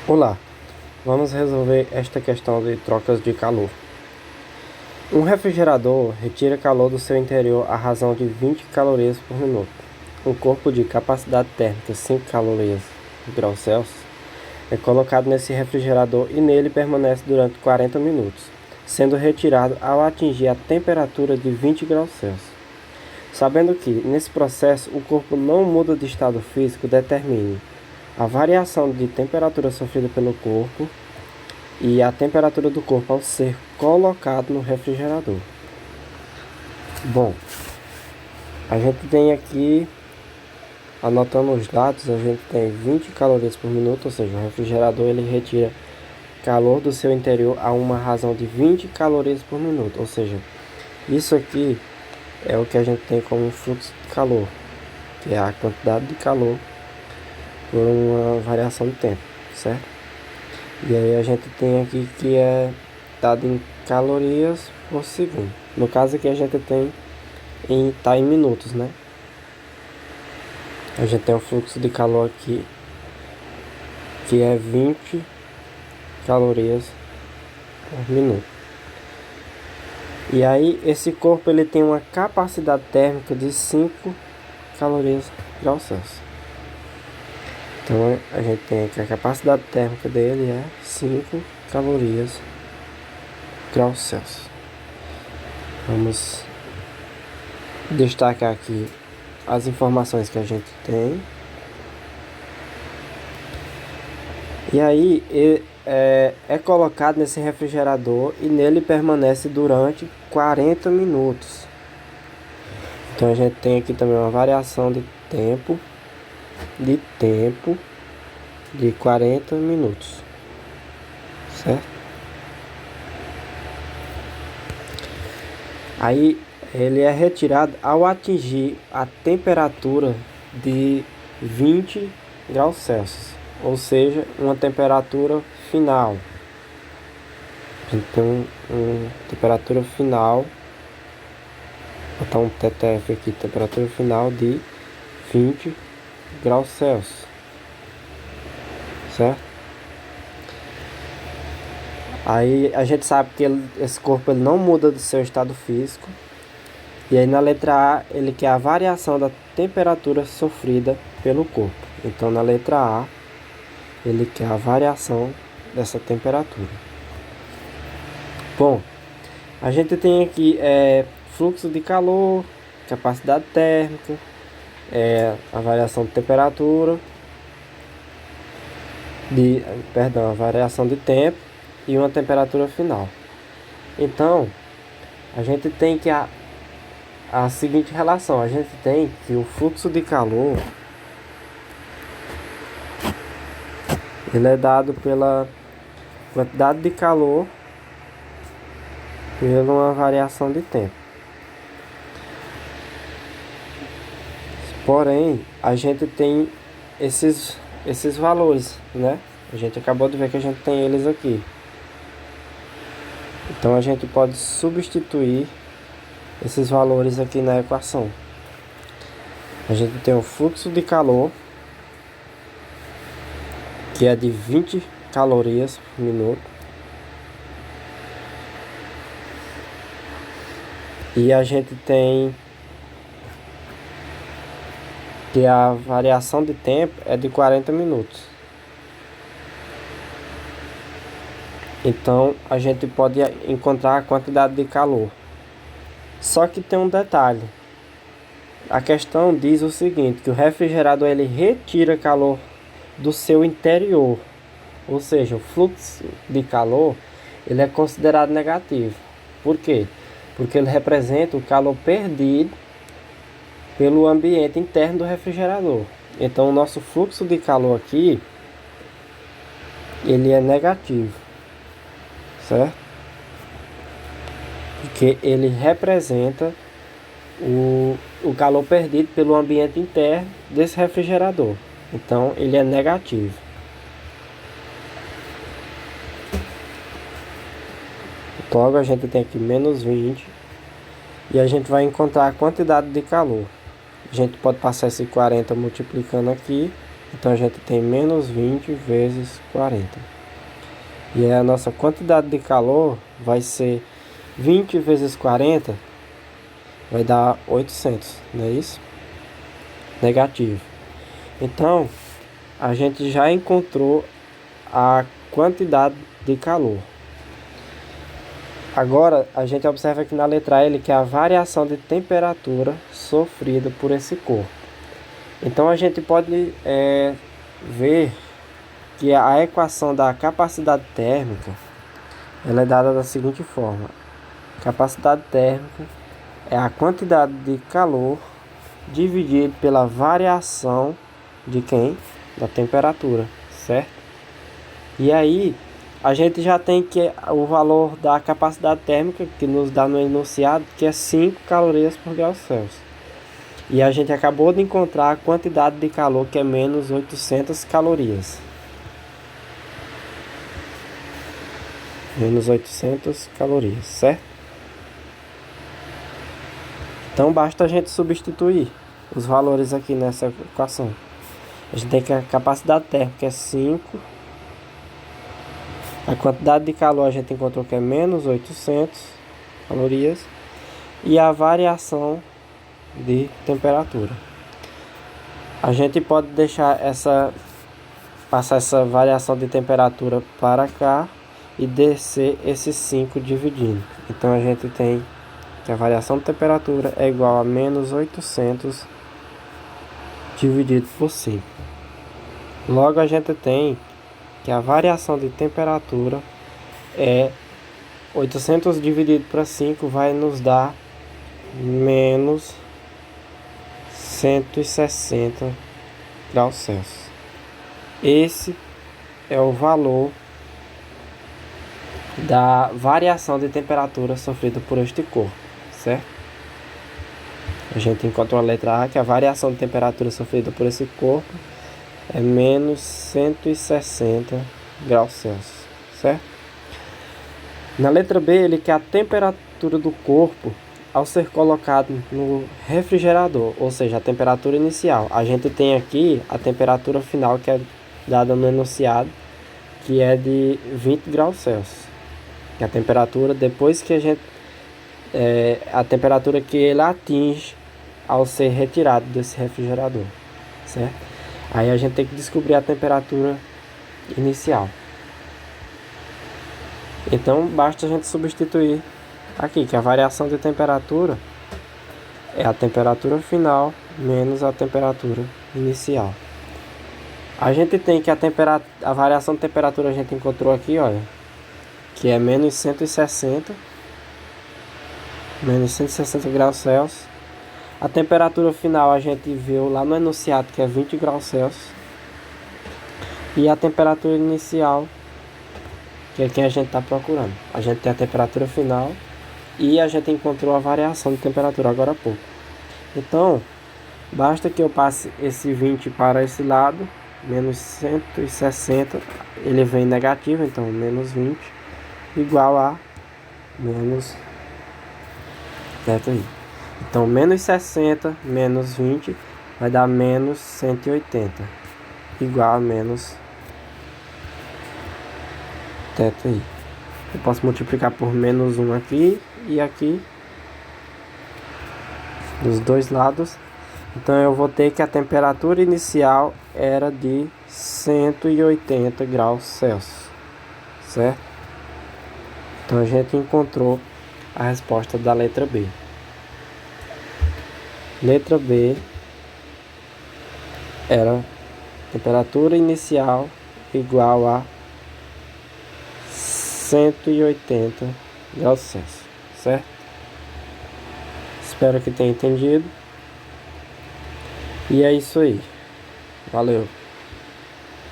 Olá, vamos resolver esta questão de trocas de calor. Um refrigerador retira calor do seu interior à razão de 20 calorias por minuto. Um corpo de capacidade térmica 5 calorias por grau Celsius é colocado nesse refrigerador e nele permanece durante 40 minutos, sendo retirado ao atingir a temperatura de 20 graus Celsius. Sabendo que, nesse processo, o corpo não muda de estado físico, determine a variação de temperatura sofrida pelo corpo e a temperatura do corpo ao ser colocado no refrigerador. Bom, a gente tem aqui, anotando os dados, a gente tem 20 calorias por minuto, ou seja, o refrigerador ele retira calor do seu interior a uma razão de 20 calorias por minuto, ou seja, isso aqui é o que a gente tem como fluxo de calor, que é a quantidade de calor por uma variação de tempo, certo? E aí a gente tem aqui que é dado em calorias por segundo. No caso aqui a gente tem tá em minutos, né? A gente tem um fluxo de calor aqui que é 20 calorias por minuto. E aí esse corpo ele tem uma capacidade térmica de 5 calorias por grau Celsius. Então a gente tem aqui a capacidade térmica dele é 5 calorias por grau Celsius. Vamos destacar aqui as informações que a gente tem. E aí é colocado nesse refrigerador e nele permanece durante 40 minutos. Então a gente tem aqui também uma variação de tempo de 40 minutos, certo? Aí ele é retirado ao atingir a temperatura de 20 graus Celsius, ou seja, uma temperatura final. A gente tem uma temperatura final, vou botar um TTF aqui, temperatura final de 20 graus Celsius, certo? Aí a gente sabe que esse corpo ele não muda do seu estado físico. E aí na letra A ele quer a variação da temperatura sofrida pelo corpo. Então na letra A ele quer a variação dessa temperatura. Bom, a gente tem aqui fluxo de calor, capacidade térmica, a variação de temperatura, a variação de tempo e uma temperatura final. Então a gente tem que a seguinte relação, a gente tem que o fluxo de calor ele é dado pela quantidade de calor pela uma variação de tempo. Porém, a gente tem esses valores, né? A gente acabou de ver que a gente tem eles aqui. Então a gente pode substituir esses valores aqui na equação. A gente tem o fluxo de calor, que é de 20 calorias por minuto. E a gente tem que a variação de tempo é de 40 minutos. Então a gente pode encontrar a quantidade de calor. Só que tem um detalhe. A questão diz o seguinte, que o refrigerador ele retira calor do seu interior. Ou seja, o fluxo de calor ele é considerado negativo. Por quê? Porque ele representa o calor perdido pelo ambiente interno do refrigerador. Então o nosso fluxo de calor aqui ele é negativo, certo? Porque ele representa o calor perdido pelo ambiente interno desse refrigerador. Então ele é negativo. Logo a gente tem aqui menos 20 e a gente vai encontrar a quantidade de calor. A gente pode passar esse 40 multiplicando aqui Então a gente tem menos 20 vezes 40. E a nossa quantidade de calor vai ser 20 vezes 40, vai dar 800, não é isso? Negativo. Então, a gente já encontrou a quantidade de calor. Agora, a gente observa aqui na letra L que é a variação de temperatura sofrida por esse corpo. Então, a gente pode ver que a equação da capacidade térmica ela é dada da seguinte forma. Capacidade térmica é a quantidade de calor dividido pela variação de quem? Da temperatura, certo? E aí, a gente já tem que o valor da capacidade térmica que nos dá no enunciado, que é 5 calorias por grau Celsius. E a gente acabou de encontrar a quantidade de calor, que é menos 800 calorias. Menos 800 calorias, certo? Então basta a gente substituir os valores aqui nessa equação. A gente tem que a capacidade térmica é 5. A quantidade de calor a gente encontrou que é menos 800 calorias. E a variação de temperatura. A gente pode deixar passar essa variação de temperatura para cá e descer esses 5 dividindo. Então a gente tem que a variação de temperatura é igual a menos 800 dividido por 5. Logo a gente tem que a variação de temperatura é 800 dividido para 5 vai nos dar menos 160 graus Celsius. Esse é o valor da variação de temperatura sofrida por este corpo, certo? A gente encontrou a letra A, que a variação de temperatura sofrida por esse corpo é menos 160 graus Celsius, certo? Na letra B, ele quer a temperatura do corpo ao ser colocado no refrigerador, ou seja, a temperatura inicial. A gente tem aqui a temperatura final que é dada no enunciado, que é de 20 graus Celsius. Que é a temperatura depois que a temperatura que ele atinge ao ser retirado desse refrigerador, certo? Aí a gente tem que descobrir a temperatura inicial. Então basta a gente substituir aqui que a variação de temperatura é a temperatura final menos a temperatura inicial. A gente tem que a variação de temperatura a gente encontrou aqui, olha, que é menos 160 graus Celsius. A temperatura final a gente viu lá no enunciado, que é 20 graus Celsius. E a temperatura inicial, que é quem a gente está procurando. A gente tem a temperatura final e a gente encontrou a variação de temperatura agora há pouco. Então, basta que eu passe esse 20 para esse lado, menos 160, ele vem negativo, então menos 20, igual a menos, certo aí. Então, menos 60 menos 20 vai dar menos 180, igual a menos, certo aí. Eu posso multiplicar por menos 1 aqui e aqui, dos dois lados. Então, eu vou ter que a temperatura inicial era de 180 graus Celsius, certo? Então, a gente encontrou a resposta da letra B. Letra B era temperatura inicial igual a 180 graus Celsius, certo? Espero que tenha entendido. E é isso aí. Valeu.